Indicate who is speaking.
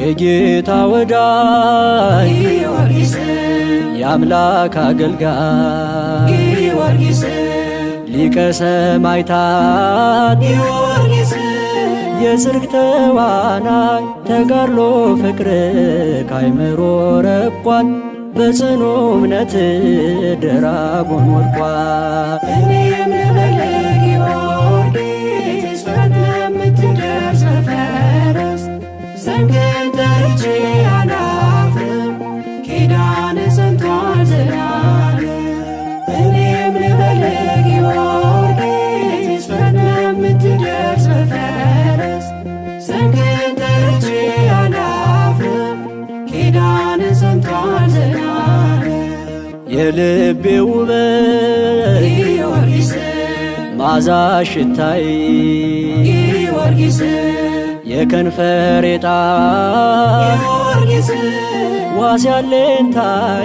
Speaker 1: የጌታ ወዳጅ ጊዮርጊስ የአምላክ አገልጋይ ጊዮርጊስ ሊቀ ሰማዕታት ጊዮርጊስ የጽድቅ ተዋናይ ተጋድሎ ፍቅር ካይምሮ ረቋል በጽኑ እምነት ደራጎን ወድቋል። እኔም ልበል ጊዮርጊስ ፈጥነህ የምትደርስ በፈረስ ስምህን ጠርቼ አላፍርም ኪዳንህ ጸንቷል ዘላለም። እኔም ልበል ጊዮርጊስ ፈጥነህ የምትደርስ በፈረስ ስምህን ጠርቼ አላፍርም ኪዳንህ ጸንቷል ዘላለም። የልቤ ውበት ጊዮርጊስ መዓዛ ሽታይ ጊዮርጊስ የከንፈሬ ጣዕም ጊዮርጊስ ዋስ ያለኝታዬ